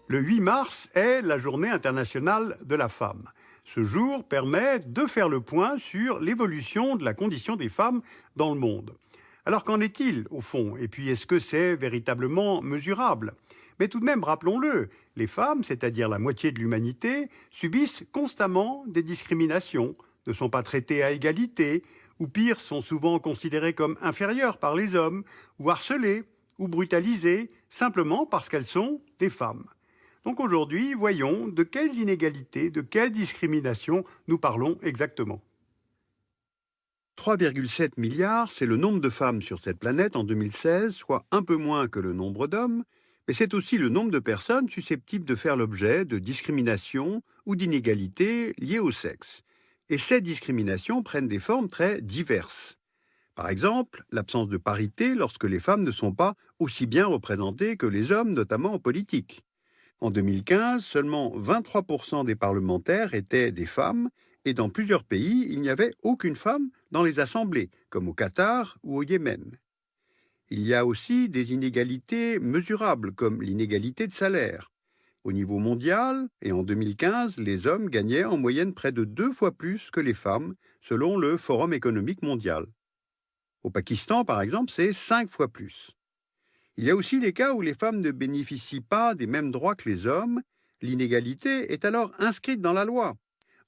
Le 8 mars est la journée internationale de la femme. Ce jour permet de faire le point sur l'évolution de la condition des femmes dans le monde. Alors qu'en est-il au fond? Et puis est-ce que c'est véritablement mesurable? Mais tout de même, rappelons-le, les femmes, c'est-à-dire la moitié de l'humanité, subissent constamment des discriminations, ne sont pas traitées à égalité, ou pire, sont souvent considérées comme inférieures par les hommes, ou harcelées, ou brutalisées, simplement parce qu'elles sont des femmes. Donc aujourd'hui, voyons de quelles inégalités, de quelles discriminations nous parlons exactement. 3,7 milliards, c'est le nombre de femmes sur cette planète en 2016, soit un peu moins que le nombre d'hommes, mais c'est aussi le nombre de personnes susceptibles de faire l'objet de discriminations ou d'inégalités liées au sexe. Et ces discriminations prennent des formes très diverses. Par exemple, l'absence de parité lorsque les femmes ne sont pas aussi bien représentées que les hommes, notamment en politique. En 2015, seulement 23% des parlementaires étaient des femmes, et dans plusieurs pays, il n'y avait aucune femme dans les assemblées, comme au Qatar ou au Yémen. Il y a aussi des inégalités mesurables, comme l'inégalité de salaire. Au niveau mondial, et en 2015, les hommes gagnaient en moyenne près de 2 fois plus que les femmes, selon le Forum économique mondial. Au Pakistan, par exemple, c'est 5 fois plus. Il y a aussi des cas où les femmes ne bénéficient pas des mêmes droits que les hommes. L'inégalité est alors inscrite dans la loi.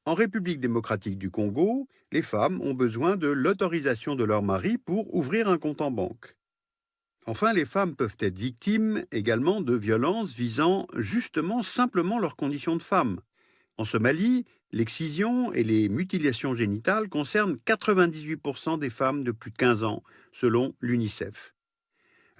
En République démocratique du Congo, les femmes ont besoin de l'autorisation de leur mari pour ouvrir un compte en banque. Enfin, les femmes peuvent être victimes également de violences visant justement simplement leurs conditions de femmes. En Somalie, l'excision et les mutilations génitales concernent 98% des femmes de plus de 15 ans, selon l'UNICEF.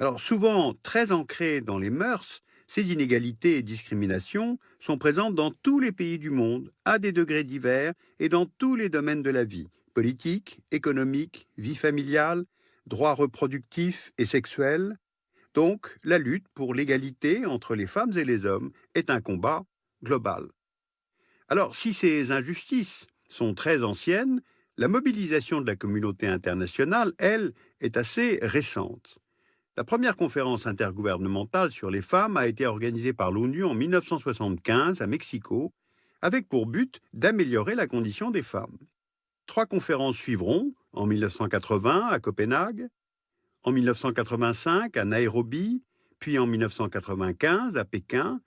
Alors souvent très ancrées dans les mœurs, ces inégalités et discriminations sont présentes dans tous les pays du monde, à des degrés divers et dans tous les domaines de la vie, politique, économique, vie familiale, droits reproductifs et sexuels. Donc la lutte pour l'égalité entre les femmes et les hommes est un combat global. Alors si ces injustices sont très anciennes, la mobilisation de la communauté internationale, elle, est assez récente. La première conférence intergouvernementale sur les femmes a été organisée par l'ONU en 1975 à Mexico, avec pour but d'améliorer la condition des femmes. 3 conférences suivront, en 1980 à Copenhague, en 1985 à Nairobi, puis en 1995 à Pékin,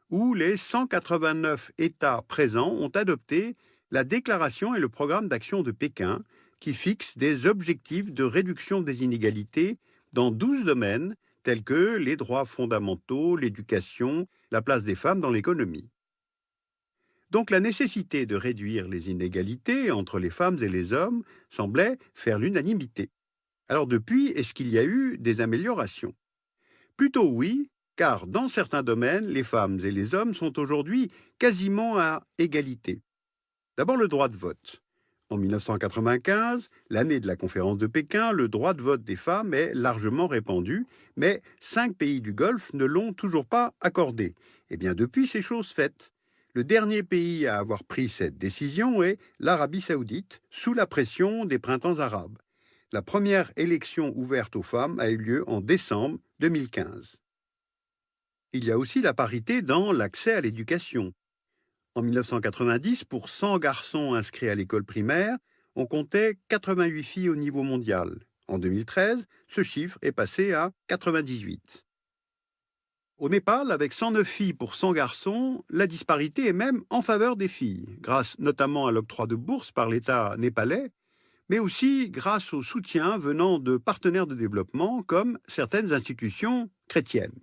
où les 189 États présents ont adopté la déclaration et le programme d'action de Pékin, qui fixe des objectifs de réduction des inégalités dans 12 domaines tels que les droits fondamentaux, l'éducation, la place des femmes dans l'économie. Donc la nécessité de réduire les inégalités entre les femmes et les hommes semblait faire l'unanimité. Alors depuis, est-ce qu'il y a eu des améliorations? Plutôt oui, car dans certains domaines, les femmes et les hommes sont aujourd'hui quasiment à égalité. D'abord le droit de vote. En 1995, l'année de la conférence de Pékin, le droit de vote des femmes est largement répandu, mais 5 pays du Golfe ne l'ont toujours pas accordé. Eh bien, depuis, c'est chose faite. Le dernier pays à avoir pris cette décision est l'Arabie saoudite, sous la pression des printemps arabes. La première élection ouverte aux femmes a eu lieu en décembre 2015. Il y a aussi la parité dans l'accès à l'éducation. En 1990, pour 100 garçons inscrits à l'école primaire, on comptait 88 filles au niveau mondial. En 2013, ce chiffre est passé à 98. Au Népal, avec 109 filles pour 100 garçons, la disparité est même en faveur des filles, grâce notamment à l'octroi de bourses par l'État népalais, mais aussi grâce au soutien venant de partenaires de développement comme certaines institutions chrétiennes.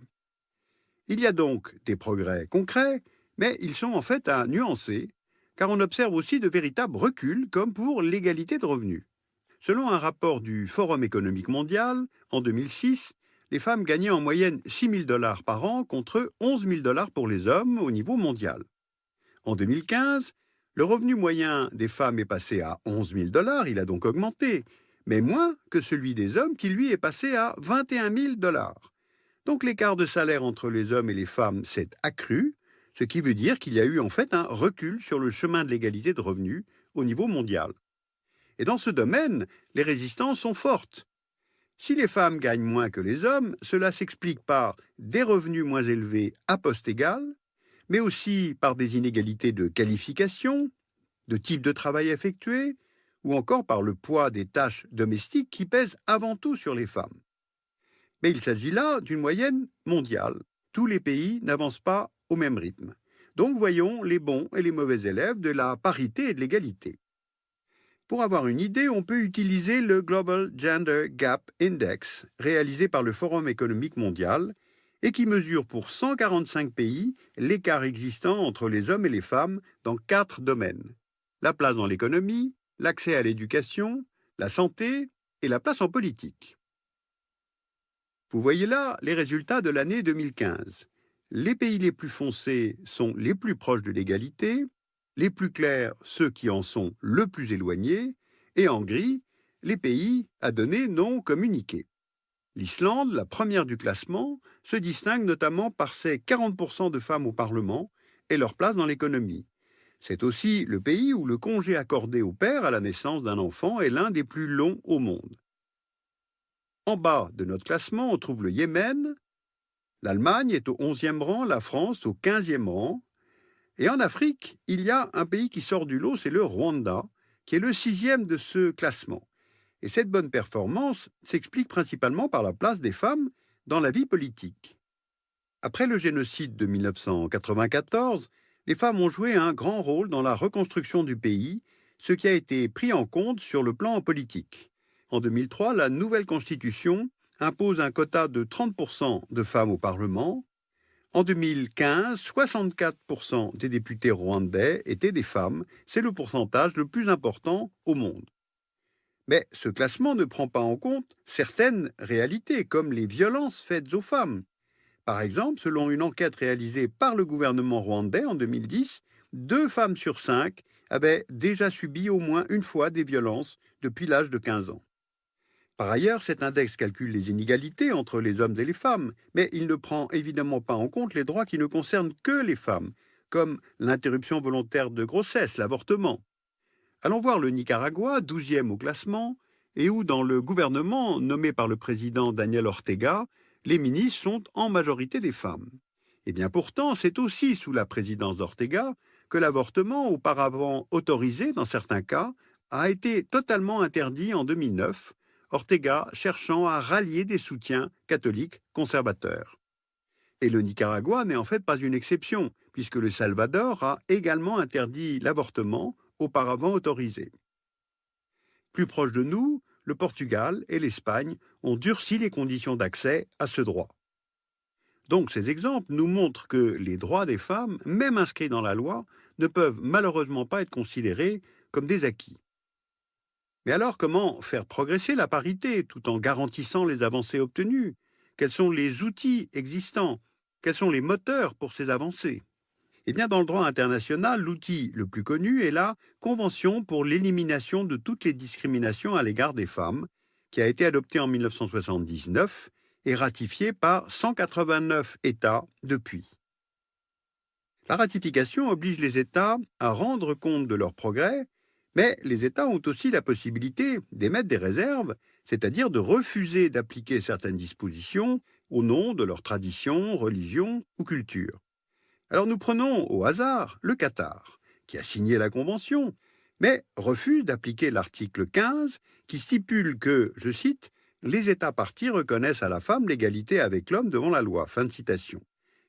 Il y a donc des progrès concrets, mais ils sont en fait à nuancer, car on observe aussi de véritables reculs, comme pour l'égalité de revenus. Selon un rapport du Forum économique mondial, en 2006, les femmes gagnaient en moyenne 6 000 $ par an contre 11 000 $ pour les hommes au niveau mondial. En 2015, le revenu moyen des femmes est passé à 11 000 $, il a donc augmenté, mais moins que celui des hommes qui, lui, est passé à 21 000 $. Donc l'écart de salaire entre les hommes et les femmes s'est accru, ce qui veut dire qu'il y a eu en fait un recul sur le chemin de l'égalité de revenus au niveau mondial. Et dans ce domaine, les résistances sont fortes. Si les femmes gagnent moins que les hommes, cela s'explique par des revenus moins élevés à poste égal, mais aussi par des inégalités de qualification, de type de travail effectué, ou encore par le poids des tâches domestiques qui pèsent avant tout sur les femmes. Mais il s'agit là d'une moyenne mondiale. Tous les pays n'avancent pas au même rythme. Donc voyons les bons et les mauvais élèves de la parité et de l'égalité. Pour avoir une idée, on peut utiliser le Global Gender Gap Index, réalisé par le Forum économique mondial, et qui mesure pour 145 pays l'écart existant entre les hommes et les femmes dans 4 domaines. La place dans l'économie, l'accès à l'éducation, la santé et la place en politique. Vous voyez là les résultats de l'année 2015. Les pays les plus foncés sont les plus proches de l'égalité, les plus clairs ceux qui en sont le plus éloignés, et en gris, les pays à données non communiquées. L'Islande, la première du classement, se distingue notamment par ses 40% de femmes au Parlement et leur place dans l'économie. C'est aussi le pays où le congé accordé au père à la naissance d'un enfant est l'un des plus longs au monde. En bas de notre classement, on trouve le Yémen. L'Allemagne est au 11e rang, la France au 15e rang. Et en Afrique, il y a un pays qui sort du lot, c'est le Rwanda, qui est le 6e de ce classement. Et cette bonne performance s'explique principalement par la place des femmes dans la vie politique. Après le génocide de 1994, les femmes ont joué un grand rôle dans la reconstruction du pays, ce qui a été pris en compte sur le plan politique. En 2003, la nouvelle constitution impose un quota de 30% de femmes au Parlement. En 2015, 64% des députés rwandais étaient des femmes. C'est le pourcentage le plus important au monde. Mais ce classement ne prend pas en compte certaines réalités, comme les violences faites aux femmes. Par exemple, selon une enquête réalisée par le gouvernement rwandais en 2010, 2 femmes sur 5 avaient déjà subi au moins une fois des violences depuis l'âge de 15 ans. Par ailleurs, cet index calcule les inégalités entre les hommes et les femmes, mais il ne prend évidemment pas en compte les droits qui ne concernent que les femmes, comme l'interruption volontaire de grossesse, l'avortement. Allons voir le Nicaragua, 12e au classement, et où, dans le gouvernement nommé par le président Daniel Ortega, les ministres sont en majorité des femmes. Et bien pourtant, c'est aussi sous la présidence d'Ortega que l'avortement, auparavant autorisé dans certains cas, a été totalement interdit en 2009, Ortega cherchant à rallier des soutiens catholiques conservateurs. Et le Nicaragua n'est en fait pas une exception, puisque le Salvador a également interdit l'avortement, auparavant autorisé. Plus proche de nous, le Portugal et l'Espagne ont durci les conditions d'accès à ce droit. Donc ces exemples nous montrent que les droits des femmes, même inscrits dans la loi, ne peuvent malheureusement pas être considérés comme des acquis. Mais alors, comment faire progresser la parité tout en garantissant les avancées obtenues? Quels sont les outils existants? Quels sont les moteurs pour ces avancées? Eh bien, dans le droit international, l'outil le plus connu est la Convention pour l'élimination de toutes les discriminations à l'égard des femmes, qui a été adoptée en 1979 et ratifiée par 189 États depuis. La ratification oblige les États à rendre compte de leurs progrès, mais les États ont aussi la possibilité d'émettre des réserves, c'est-à-dire de refuser d'appliquer certaines dispositions au nom de leur tradition, religion ou culture. Alors nous prenons au hasard le Qatar, qui a signé la Convention, mais refuse d'appliquer l'article 15 qui stipule que, je cite, « les États parties reconnaissent à la femme l'égalité avec l'homme devant la loi ». Fin de citation.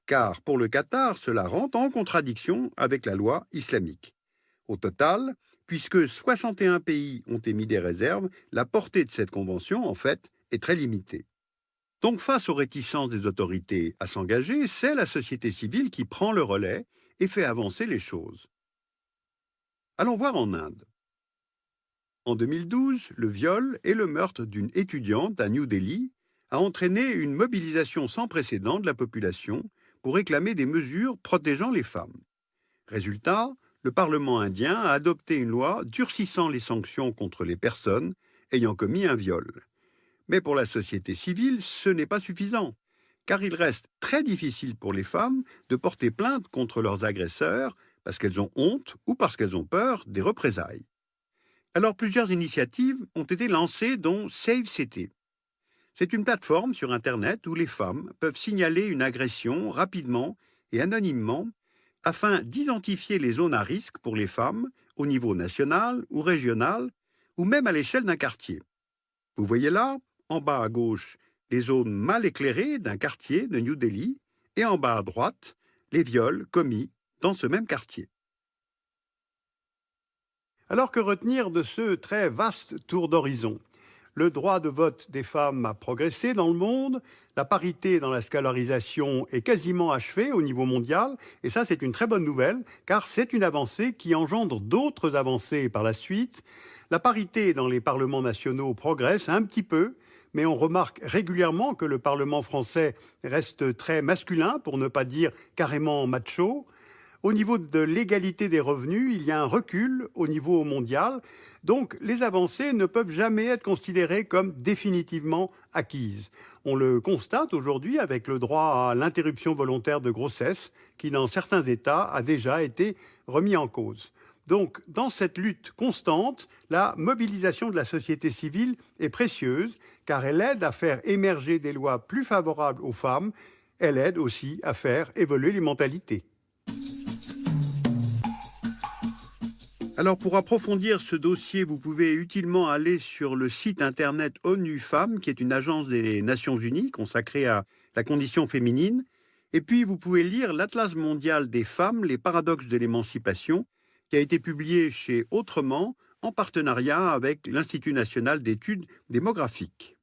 Car pour le Qatar, cela rentre en contradiction avec la loi islamique. Au total, puisque 61 pays ont émis des réserves, la portée de cette convention, en fait, est très limitée. Donc face aux réticences des autorités à s'engager, c'est la société civile qui prend le relais et fait avancer les choses. Allons voir en Inde. En 2012, le viol et le meurtre d'une étudiante à New Delhi a entraîné une mobilisation sans précédent de la population pour réclamer des mesures protégeant les femmes. Résultat, le Parlement indien a adopté une loi durcissant les sanctions contre les personnes ayant commis un viol. Mais pour la société civile, ce n'est pas suffisant, car il reste très difficile pour les femmes de porter plainte contre leurs agresseurs parce qu'elles ont honte ou parce qu'elles ont peur des représailles. Alors plusieurs initiatives ont été lancées, dont Save City. C'est une plateforme sur Internet où les femmes peuvent signaler une agression rapidement et anonymement, afin d'identifier les zones à risque pour les femmes au niveau national ou régional, ou même à l'échelle d'un quartier. Vous voyez là, en bas à gauche, les zones mal éclairées d'un quartier de New Delhi, et en bas à droite, les viols commis dans ce même quartier. Alors que retenir de ce très vaste tour d'horizon? Le droit de vote des femmes a progressé dans le monde, la parité dans la scolarisation est quasiment achevée au niveau mondial, et ça c'est une très bonne nouvelle, car c'est une avancée qui engendre d'autres avancées par la suite. La parité dans les parlements nationaux progresse un petit peu, mais on remarque régulièrement que le Parlement français reste très masculin, pour ne pas dire carrément macho. Au niveau de l'égalité des revenus, il y a un recul au niveau mondial. Donc, les avancées ne peuvent jamais être considérées comme définitivement acquises. On le constate aujourd'hui avec le droit à l'interruption volontaire de grossesse, qui dans certains États a déjà été remis en cause. Donc, dans cette lutte constante, la mobilisation de la société civile est précieuse, car elle aide à faire émerger des lois plus favorables aux femmes. Elle aide aussi à faire évoluer les mentalités. Alors pour approfondir ce dossier, vous pouvez utilement aller sur le site internet ONU Femmes, qui est une agence des Nations Unies consacrée à la condition féminine. Et puis vous pouvez lire l'Atlas mondial des femmes, les paradoxes de l'émancipation, qui a été publié chez Autrement en partenariat avec l'Institut national d'études démographiques.